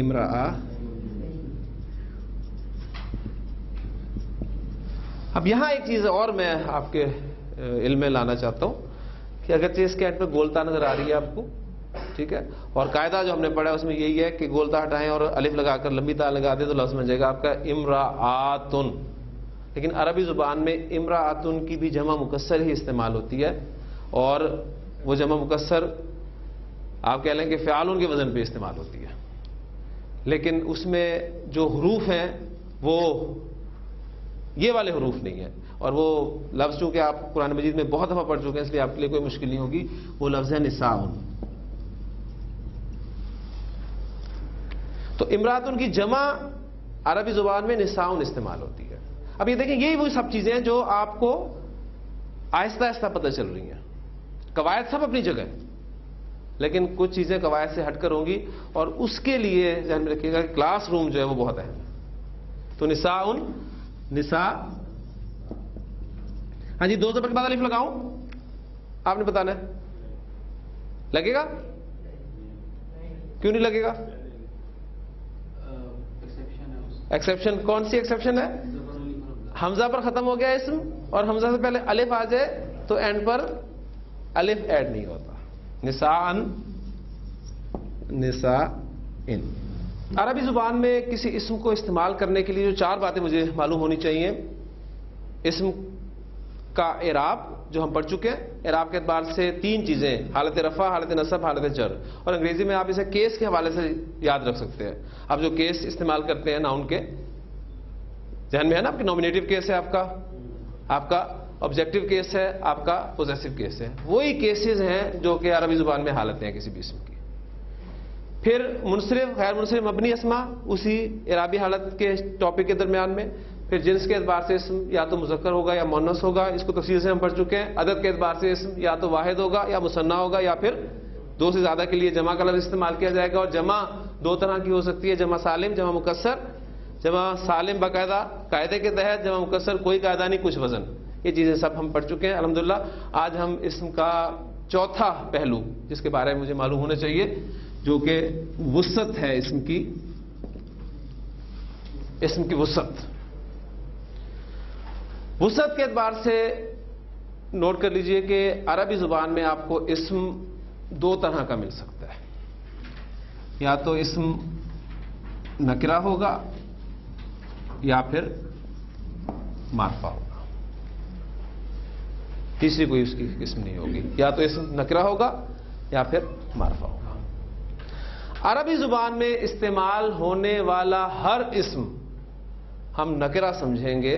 امرأ. اب یہاں ایک چیز اور میں آپ کے علم میں لانا چاہتا ہوں کہ اگرچہ اس کے اینڈ پہ گولتا نظر آ رہی ہے آپ کو، ٹھیک ہے، اور قاعدہ جو ہم نے پڑھا ہے اس میں یہی ہے کہ گولتا ہٹائیں اور الف لگا کر لمبی تا لگا دیں تو لفظ بن جائے گا آپ کا امرأۃن. لیکن عربی زبان میں امرأۃن کی بھی جمع مکسر ہی استعمال ہوتی ہے، اور وہ جمع مکسر آپ کہہ لیں کہ فعالن کے وزن پہ استعمال ہوتی ہے. لیکن اس میں جو حروف ہیں وہ یہ والے حروف نہیں ہیں، اور وہ لفظ چونکہ آپ قرآن مجید میں بہت دفعہ پڑھ چکے ہیں اس لیے آپ کے لیے کوئی مشکل نہیں ہوگی. وہ لفظ ہے نساءن. تو امرأۃن کی جمع عربی زبان میں نساءن استعمال ہوتی ہے. اب یہ دیکھیں یہی وہی سب چیزیں ہیں جو آپ کو آہستہ آہستہ پتہ چل رہی ہیں. قواعد سب اپنی جگہ ہیں لیکن کچھ چیزیں قواعد سے ہٹ کر ہوں گی، اور اس کے لیے ذہن میں رکھیے گا کہ کلاس روم جو ہے وہ بہت اہم ہے. تو نساء، ہاں جی، 2 زبر کے بعد الف لگاؤں؟ آپ نے بتانا ہے. لگے گا؟ کیوں نہیں لگے گا؟ ایکسیپشن کون سی ایکسیپشن ہے؟ حمزہ پر ختم ہو گیا اسم، اور حمزہ سے پہلے الف آ جائے تو اینڈ پر الف ایڈ نہیں ہوتا. نساء. عربی زبان میں کسی اسم کو استعمال کرنے کے لیے جو 4 باتیں مجھے معلوم ہونی چاہیے. اسم کا اعراب جو ہم پڑھ چکے ہیں، اعراب کے اعتبار سے 3 چیزیں: حالت رفع، حالت نصب، حالت جر. اور انگریزی میں آپ اسے کیس کے حوالے سے یاد رکھ سکتے ہیں. آپ جو کیس استعمال کرتے ہیں ناؤن کے، ذہن میں ہے نا آپ کی نومینیٹو کیس ہے، آپ کا آبجیکٹو کیس ہے، آپ کا پوزیسو کیس ہے. وہی کیسز ہیں جو کہ عربی زبان میں حالتیں ہیں کسی بھی اسم کی. پھر منصرف، غیر منصرف، مبنی اسما اسی اعرابی حالت کے ٹاپک کے درمیان میں. پھر جنس کے اعتبار سے اسم یا تو مذکر ہوگا یا مؤنث ہوگا، اس کو تفصیل سے ہم پڑھ چکے ہیں. عدد کے اعتبار سے اسم یا تو واحد ہوگا یا مثنیٰ ہوگا، یا پھر 2 سے زیادہ کے لیے جمع کا لفظ استعمال کیا جائے گا. اور جمع 2 طرح کی ہو سکتی ہے: جمع سالم، جمع مکسر. جمع سالم باقاعدہ قاعدے کے تحت، جمع مکسر کوئی قاعدہ نہیں، کچھ وزن. یہ چیزیں سب ہم پڑھ چکے ہیں الحمدللہ. آج ہم اسم کا چوتھا پہلو جس کے بارے میں مجھے معلوم ہونا چاہیے، جو کہ وسعت ہے اسم کی وسعت. وسعت کے اعتبار سے نوٹ کر لیجئے کہ عربی زبان میں آپ کو اسم 2 طرح کا مل سکتا ہے. یا تو اسم نکرہ ہوگا یا پھر معرفہ ہوگا. تیسری کوئی اس کی قسم نہیں ہوگی. یا تو اسم نکرہ ہوگا یا پھر معرفہ ہوگا. عربی زبان میں استعمال ہونے والا ہر اسم ہم نکرہ سمجھیں گے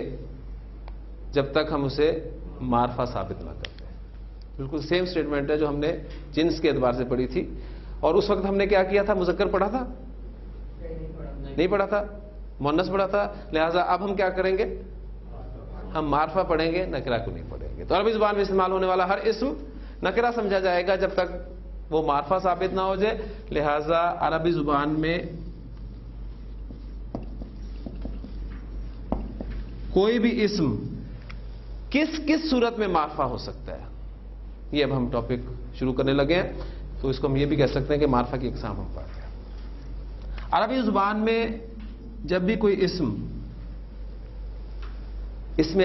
جب تک ہم اسے معرفہ ثابت نہ کرتے. بالکل سیم سٹیٹمنٹ ہے جو ہم نے جنس کے اعتبار سے پڑھی تھی. اور اس وقت ہم نے کیا کیا تھا؟ مذکر پڑھا تھا؟ نہیں پڑھا تھا، مؤنث پڑھا تھا. لہذا اب ہم کیا کریں گے؟ ہم معرفہ پڑھیں گے، نکرہ کو نہیں پڑھیں گے. تو عربی زبان میں استعمال ہونے والا ہر اسم نکرہ سمجھا جائے گا جب تک وہ معرفہ ثابت نہ ہو جائے. لہذا عربی زبان میں کوئی بھی اسم کس صورت میں معرفہ ہو سکتا ہے، یہ اب ہم ٹاپک شروع کرنے لگے ہیں. تو اس کو ہم یہ بھی کہہ سکتے ہیں کہ معرفہ کی اقسام ہم پڑھتے ہیں. عربی زبان میں جب بھی کوئی اسم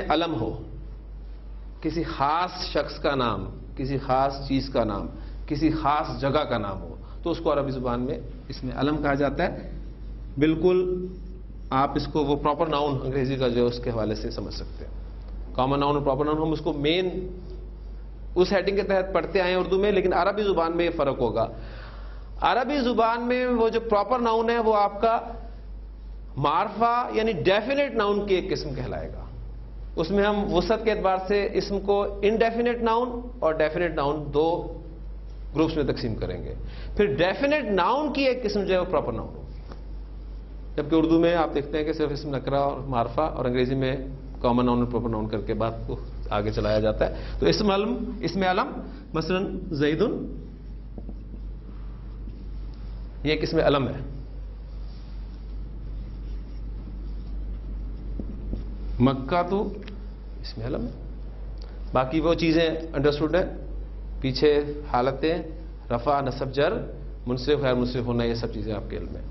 علم ہو، کسی خاص شخص کا نام، کسی خاص چیز کا نام، کسی خاص جگہ کا نام ہو، تو اس کو عربی زبان میں اسم علم کہا جاتا ہے. بالکل آپ اس کو وہ پراپر ناؤن انگریزی کا جو اس کے حوالے سے سمجھ سکتے ہیں. کامن ناؤن اور پراپر ناؤن ہم اس کو مین اس ہیڈنگ کے تحت پڑھتے آئے ہیں اردو میں، لیکن عربی زبان میں یہ فرق ہوگا. عربی زبان میں وہ جو پراپر ناؤن ہے وہ آپ کا معرفہ یعنی ڈیفینیٹ ناؤن کی ایک قسم کہلائے گا. اس میں ہم وسعت کے اعتبار سے اسم کو انڈیفینیٹ ناؤن اور ڈیفینیٹ ناؤن 2 گروپس میں تقسیم کریں گے. پھر ڈیفینیٹ ناؤن کی ایک قسم جو ہے وہ پراپر ناؤن ہوگی. جبکہ اردو میں آپ دیکھتے ہیں کہ صرف اسم نکرہ اور معرفہ، اور انگریزی میں کامن ناؤن اور پراپر ناؤن کر کے بات کو آگے چلایا جاتا ہے. تو اسم علم مثلا زید، یہ ایک اسم علم ہے. مکہ تو اسم علم ہے. باقی وہ چیزیں انڈرسٹوڈ ہیں پیچھے، حالتیں رفع، نصب، جر، منصرف، غیر منصرف ہونا، یہ سب چیزیں آپ کے علم میں.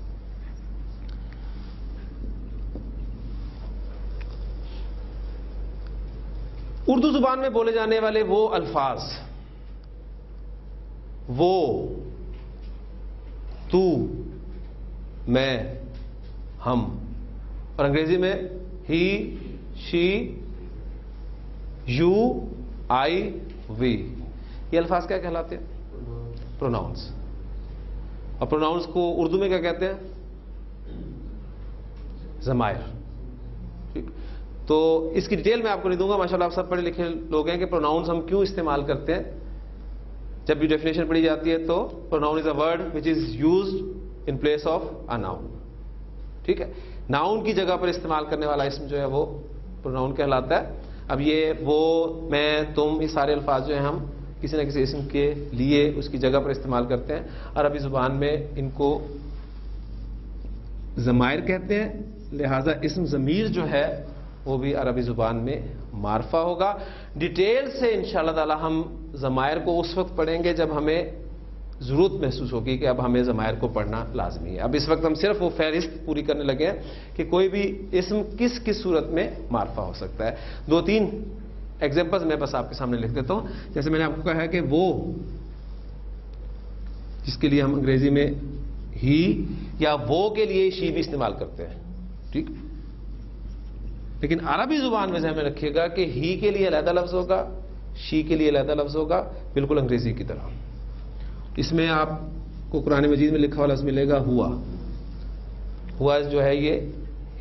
اردو زبان میں بولے جانے والے وہ الفاظ، وہ، تو، میں، ہم، اور انگریزی میں ہی، شی، یو، آئی، وی، یہ الفاظ کیا کہلاتے ہیں؟ پروناؤنس. اور پروناؤنس کو اردو میں کیا کہتے ہیں؟ ضمائر. تو اس کی ڈیٹیل میں آپ کو نہیں دوں گا، ماشاءاللہ آپ سب پڑھے لکھے لوگ ہیں کہ پروناؤنس ہم کیوں استعمال کرتے ہیں. جب بھی ڈیفینیشن پڑھی جاتی ہے تو pronoun is a word which is used in place of a noun. ٹھیک ہے، ناؤن کی جگہ پر استعمال کرنے والا اسم جو ہے وہ پروناؤن کہلاتا ہے. اب یہ وہ، میں، تم، یہ سارے الفاظ جو ہیں ہم کسی نہ کسی اسم کے لیے اس کی جگہ پر استعمال کرتے ہیں. عربی زبان میں ان کو ضمائر کہتے ہیں، لہذا اسم ضمیر جو ہے وہ بھی عربی زبان میں معرفہ ہوگا. ڈیٹیل سے انشاءاللہ تعالی ہم ضمائر کو اس وقت پڑھیں گے جب ہمیں ضرورت محسوس ہوگی کہ اب ہمیں ضمائر کو پڑھنا لازمی ہے. اب اس وقت ہم صرف وہ فہرست پوری کرنے لگے ہیں کہ کوئی بھی اسم کس کس صورت میں معرفہ ہو سکتا ہے. 2-3 ایگزامپلز میں بس آپ کے سامنے لکھ دیتا ہوں. جیسے میں نے آپ کو کہا ہے کہ وہ، جس کے لیے ہم انگریزی میں ہی یا وہ کے لیے شی بھی استعمال کرتے ہیں، ٹھیک، لیکن عربی زبان میں ذہن میں رکھیے گا کہ ہی کے لیے علیحدہ لفظ ہوگا، شی کے لیے علیحدہ لفظ ہوگا، بالکل انگریزی کی طرح. اس میں آپ کو قرآن مجید میں لکھا ہوا لفظ ملے گا ہوا. ہوا جو ہے یہ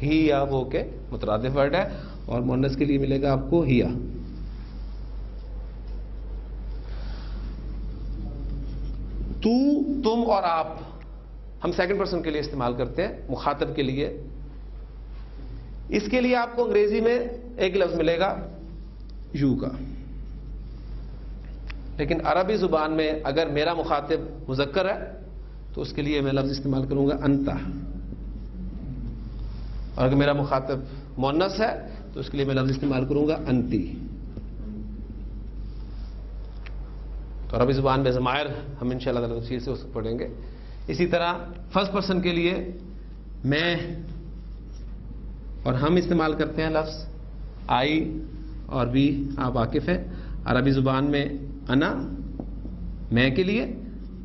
ہی یا وہ کے مترادف ورڈ ہے، اور مؤنث کے لیے ملے گا آپ کو ہیا. تو، تم اور آپ ہم سیکنڈ پرسن کے لیے استعمال کرتے ہیں، مخاطب کے لیے. اس کے لیے آپ کو انگریزی میں ایک لفظ ملے گا یو کا، لیکن عربی زبان میں اگر میرا مخاطب مذکر ہے تو اس کے لیے میں لفظ استعمال کروں گا انتا، اور اگر میرا مخاطب مؤنث ہے تو اس کے لیے میں لفظ استعمال کروں گا انتی. تو عربی زبان میں ضمائر ہم انشاءاللہ تعالی تفصیل سے اس کو پڑھیں گے. اسی طرح فرسٹ پرسن کے لیے میں اور ہم استعمال کرتے ہیں لفظ آئی اور بھی، آپ واقف ہیں. عربی زبان میں انا میں کے لیے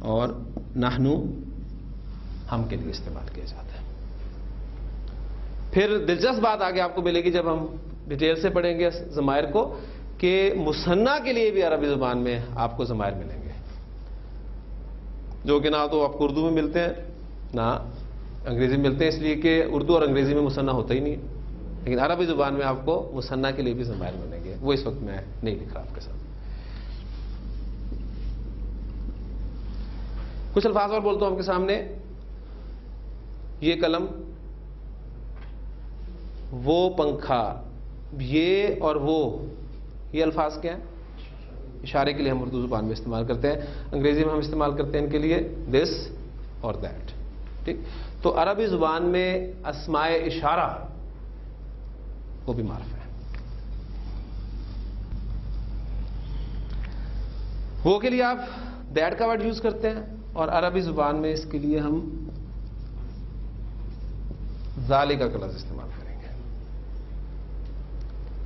اور نحنو ہم کے لیے استعمال کیا جاتا ہے. پھر دلچسپ بات آگے آپ کو ملے گی جب ہم ڈیٹیل سے پڑھیں گے ضمائر کو، کہ مثنیٰ کے لیے بھی عربی زبان میں آپ کو ضمائر ملیں گے، جو کہ نہ تو آپ کو اردو میں ملتے ہیں نہ انگریزی میں ملتے ہیں، اس لیے کہ اردو اور انگریزی میں مثنیٰ ہوتا ہی نہیں ہے. لیکن عربی زبان میں آپ کو مثنیٰ کے لیے بھی ضمائر ملیں گے، وہ اس وقت میں نہیں لکھ رہا آپ کے ساتھ. کچھ الفاظ اور بولتا ہوں آپ کے سامنے. یہ قلم، وہ پنکھا، یہ اور وہ، یہ الفاظ کیا ہیں؟ اشارے کے لیے ہم اردو زبان میں استعمال کرتے ہیں. انگریزی میں ہم استعمال کرتے ہیں ان کے لیے دس اور دیٹ. ٹھیک، تو عربی زبان میں اسماء اشارہ وہ بھی معرفہ ہے. وہ کے لیے آپ دیٹ کا ورڈ یوز کرتے ہیں، اور عربی زبان میں اس کے لیے ہم ذالکا کا لفظ استعمال کریں گے.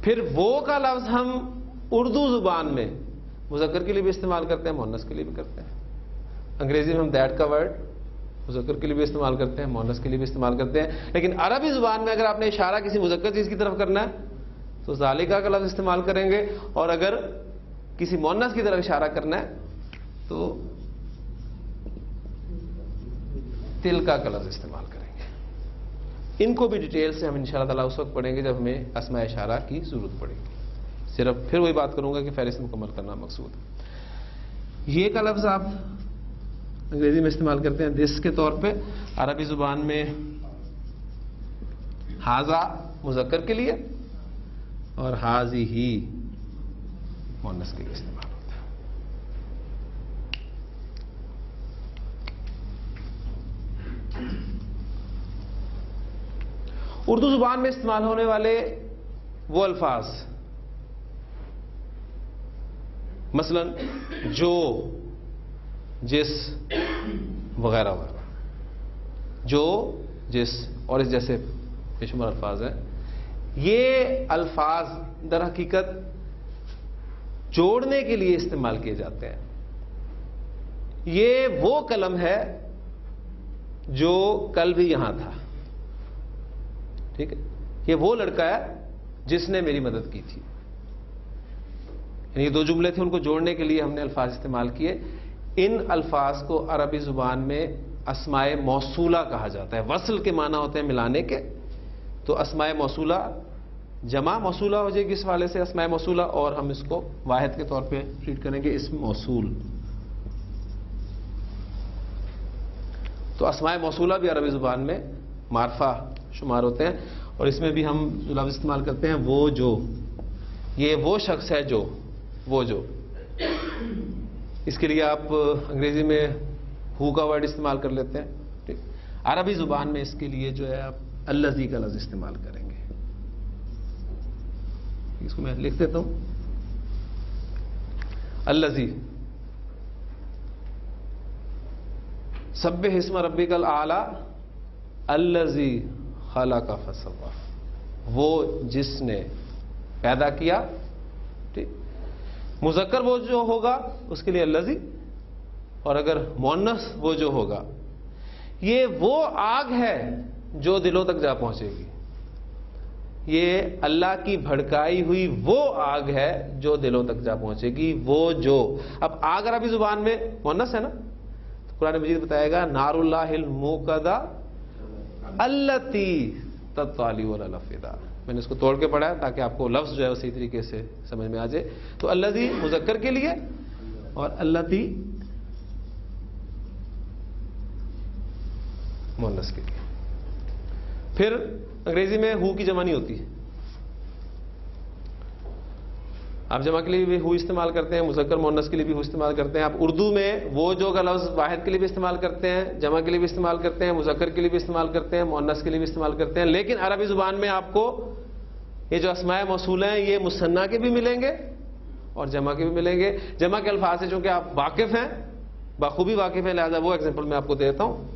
پھر وہ کا لفظ ہم اردو زبان میں مذکر کے لیے بھی استعمال کرتے ہیں، مؤنث کے لیے بھی کرتے ہیں. انگریزی میں ہم دیٹ کا ورڈ مذکر کے لیے بھی استعمال کرتے ہیں، مؤنث کے لیے بھی استعمال کرتے ہیں. لیکن عربی زبان میں اگر آپ نے اشارہ کسی مذکر چیز کی طرف کرنا ہے تو ذالکا کا لفظ استعمال کریں گے، اور اگر کسی مؤنث کی طرف اشارہ کرنا ہے تو تلکا کا لفظ استعمال کریں گے. ان کو بھی ڈیٹیل سے ہم انشاءاللہ تعالیٰ اس وقت پڑھیں گے جب ہمیں اسماء اشارہ کی ضرورت پڑے گی. صرف پھر وہی بات کروں گا کہ فہرست مکمل کرنا مقصود ہے. یہ کا لفظ آپ انگریزی میں استعمال کرتے ہیں دس کے طور پہ. عربی زبان میں ہاذا مذکر کے لیے اور ہاذی ہی مؤنث کے لیے استعمال ہوتا ہے. اردو زبان میں استعمال ہونے والے وہ الفاظ، مثلا جو، جس وغیرہ وغیرہ، جو، جس اور اس جیسے بے شمار الفاظ ہیں. یہ الفاظ در حقیقت جوڑنے کے لیے استعمال کیے جاتے ہیں. یہ وہ قلم ہے جو کل بھی یہاں تھا، ٹھیک ہے. یہ وہ لڑکا ہے جس نے میری مدد کی تھی. یعنی یہ دو جملے تھے، ان کو جوڑنے کے لیے ہم نے الفاظ استعمال کیے. ان الفاظ کو عربی زبان میں اسماء موصولہ کہا جاتا ہے. وصل کے معنی ہوتے ہیں ملانے کے، تو اسماء موصولہ جمع موصولہ ہو جائے گی اس والے سے اسماء موصولہ، اور ہم اس کو واحد کے طور پہ ٹریٹ کریں گے اسم موصول. تو اسماء موصولہ بھی عربی زبان میں معرفہ شمار ہوتے ہیں، اور اس میں بھی ہم جو لفظ استعمال کرتے ہیں وہ جو، یہ وہ شخص ہے جو، وہ جو. اس کے لیے آپ انگریزی میں ہو کا ورڈ استعمال کر لیتے ہیں. ٹھیک. عربی زبان میں اس کے لیے جو ہے آپ الذی کا لفظ استعمال کریں گے. اس کو میں لکھ دیتا ہوں. الذی سبح اسم ربک الاعلی الذی خلق فسوی، وہ جس نے پیدا کیا. ٹھیک. مذکر وہ جو ہوگا اس کے لیے الذی، اور اگر مؤنث وہ جو ہوگا، یہ وہ آگ ہے جو دلوں تک جا پہنچے گی. یہ اللہ کی بھڑکائی ہوئی وہ آگ ہے جو دلوں تک جا پہنچے گی. وہ جو، اب آگ عربی زبان میں مؤنث ہے نا، تو قرآن مجید بتائے گا نار اللہ الموقدہ التی تطلی علی الافئدہ. میں نے اس کو توڑ کے پڑھا ہے تاکہ آپ کو لفظ جو ہے اسی طریقے سے سمجھ میں آ جائے. تو الذی مذکر کے لیے اور التی مؤنث کے لیے. پھر انگریزی میں ہو کی جمع نہیں ہوتی. آپ جمع کے لیے بھی ہو استعمال کرتے ہیں، مذکر مؤنث کے لیے بھی ہو استعمال کرتے ہیں. آپ اردو میں وہ جو کا لفظ واحد کے لیے بھی استعمال کرتے ہیں، جمع کے لیے بھی استعمال کرتے ہیں، مذکر کے لیے بھی استعمال کرتے ہیں، مؤنث کے لیے بھی استعمال کرتے ہیں. لیکن عربی زبان میں آپ کو یہ جو اسماء موصولہ ہیں یہ مثنیٰ کے بھی ملیں گے اور جمع کے بھی ملیں گے. جمع کے الفاظ سے چونکہ آپ واقف ہیں، بخوبی واقف ہیں، لہذا وہ ایگزامپل میں آپ کو دیتا ہوں.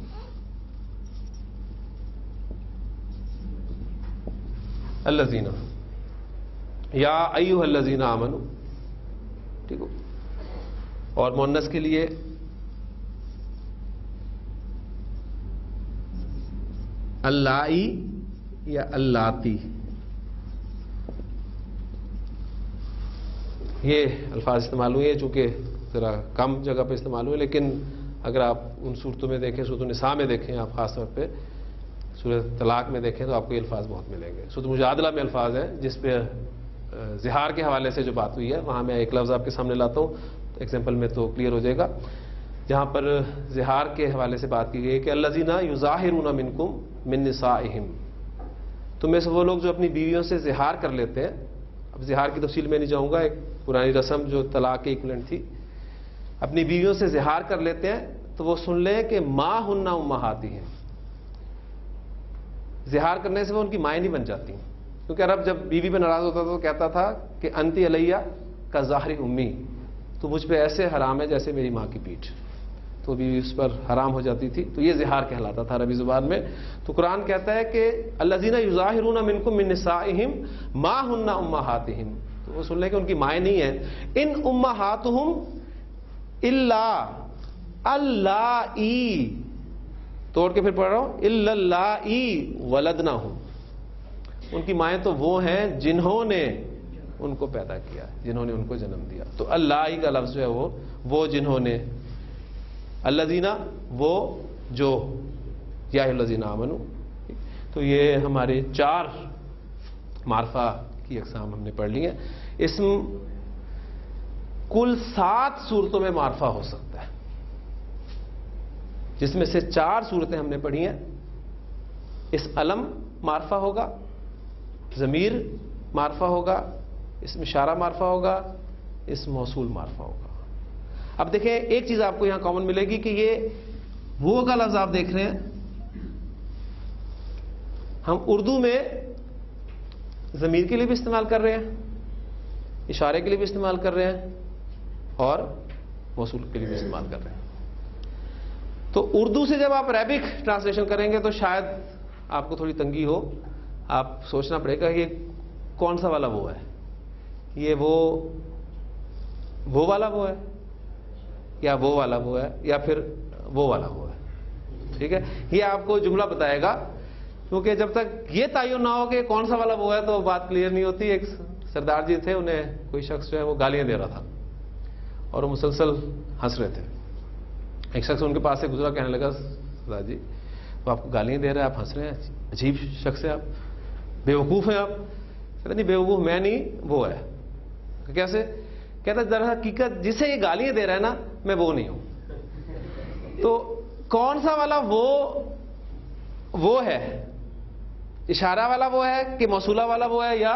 الذین یا ایھا الذین آمنوا. ٹھیک ہو. اور مؤنث کے لیے اللائی یا اللاتی. یہ الفاظ استعمال ہوئے ہیں چونکہ ذرا کم جگہ پہ استعمال ہوئے، لیکن اگر آپ ان صورتوں میں دیکھیں، سورۃ النساء میں دیکھیں آپ خاص طور پہ، سورۃ طلاق میں دیکھیں تو آپ کو یہ الفاظ بہت ملیں گے. سورۃ مجادلہ میں الفاظ ہیں جس پہ زہار کے حوالے سے جو بات ہوئی ہے، وہاں میں ایک لفظ آپ کے سامنے لاتا ہوں، ایگزامپل میں تو کلیئر ہو جائے گا. جہاں پر زہار کے حوالے سے بات کی گئی کہ الذین یظاہرون منکم من نسائہم، تم میں سے وہ لوگ جو اپنی بیویوں سے زہار کر لیتے ہیں. اب زہار کی تفصیل میں نہیں جاؤں گا، ایک پرانی رسم جو طلاق کے ایکویلنٹ تھی. اپنی بیویوں سے زہار کر لیتے ہیں تو وہ سن لیں کہ ما ہن امہاتہم، زہار کرنے سے وہ ان کی مائیں نہیں بن جاتی. کیونکہ عرب جب بیوی پہ ناراض ہوتا تھا تو کہتا تھا کہ انتی علیہ کا ظاہر امی، تو مجھ پہ ایسے حرام ہے جیسے میری ماں کی پیٹھ. تو بیوی اس پر حرام ہو جاتی تھی. تو یہ زہار کہلاتا تھا عربی زبان میں. تو قرآن کہتا ہے کہ الذین یظاہرون منکم من نسائہم ما ہن امہاتہم، تو وہ سن لیں کہ ان کی مائیں نہیں ہیں. ان امہاتہم الا اللائی، توڑ کے پھر پڑھ رہا ہوں، الا اللائی ولدنہم، ان کی مائیں تو وہ ہیں جنہوں نے ان کو پیدا کیا، جنہوں نے ان کو جنم دیا. تو اللائی کا لفظ جو ہے وہ جنہوں نے، الذین وہ جو، یا الذین آمنوا. تو یہ ہمارے 4 معرفہ کی اقسام ہم نے پڑھ لی ہیں. اسم کل 7 صورتوں میں معرفہ ہو سکتا ہے، جس میں سے 4 صورتیں ہم نے پڑھی ہیں. اس علم معرفہ ہوگا، ضمیر معرفہ ہوگا، اسم اشارہ معرفہ ہوگا، اسم موصول معرفہ ہوگا. اب دیکھیں ایک چیز آپ کو یہاں کامن ملے گی کہ یہ وہ کا لفظ آپ دیکھ رہے ہیں، ہم اردو میں ضمیر کے لیے بھی استعمال کر رہے ہیں، اشارے کے لیے بھی استعمال کر رہے ہیں، اور موصول کے لیے بھی استعمال کر رہے ہیں. تو اردو سے جب آپ عربک ٹرانسلیشن کریں گے تو شاید آپ کو تھوڑی تنگی ہو. آپ سوچنا پڑے گا یہ کون سا والا وہ ہے، یہ وہ والا وہ ہے، یا وہ والا وہ ہے، یا پھر وہ والا وہ ہے. ٹھیک ہے، یہ آپ کو جملہ بتائے گا. کیونکہ جب تک یہ تعین نہ ہو کہ کون سا والا وہ ہے تو بات کلیئر نہیں ہوتی. ایک سردار جی تھے، انہیں کوئی شخص جو ہے وہ گالیاں دے رہا تھا اور وہ مسلسل ہنس رہے تھے. ایک شخص ان کے پاس سے گزرا، کہنے لگا سردار جی وہ آپ کو گالیاں دے رہے ہیں، آپ ہنس رہے ہیں، عجیب شخص ہے، آپ بیوقوف ہیں. آپ کہتے نہیں بیوقوف میں نہیں، وہ ہے. کیسے؟ کہتا در حقیقت جسے یہ گالیاں دے رہا ہے نا، میں وہ نہیں ہوں. تو کون سا والا وہ ہے؟ اشارہ والا وہ ہے کہ موصولہ والا وہ ہے یا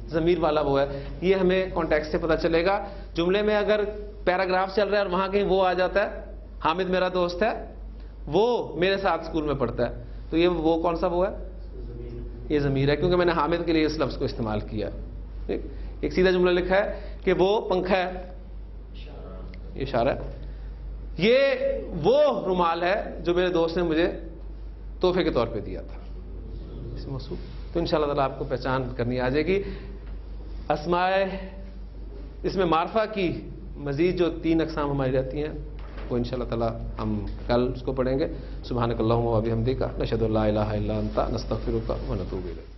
ضمیر والا وہ ہے؟ یہ ہمیں کانٹیکسٹ سے پتہ چلے گا. جملے میں اگر پیراگراف چل رہا ہے اور وہاں کہیں وہ آ جاتا ہے، حامد میرا دوست ہے، وہ میرے ساتھ اسکول میں پڑھتا ہے، تو یہ وہ کون سا وہ ہے؟ یہ ضمیر ہے، کیونکہ میں نے حامد کے لیے اس لفظ کو استعمال کیا ہے۔ ایک سیدھا جملہ لکھا ہے کہ وہ پنکھا ہے، یہ اشارہ ہے، یہ وہ رومال ہے جو میرے دوست نے مجھے تحفے کے طور پہ دیا تھا، اس موصوف۔ تو انشاءاللہ تعالیٰ آپ کو پہچان کرنی آ جائے گی۔ اسماء، اس میں معرفہ کی مزید جو 3 اقسام ہماری رہتی ہیں وہ انشاءاللہ تعالیٰ ہم کل اس کو پڑھیں گے۔ سبحانک اللہم و بحمدک، نشہد ان لا الہ الا انت، نستغفرک و نتوب الیک۔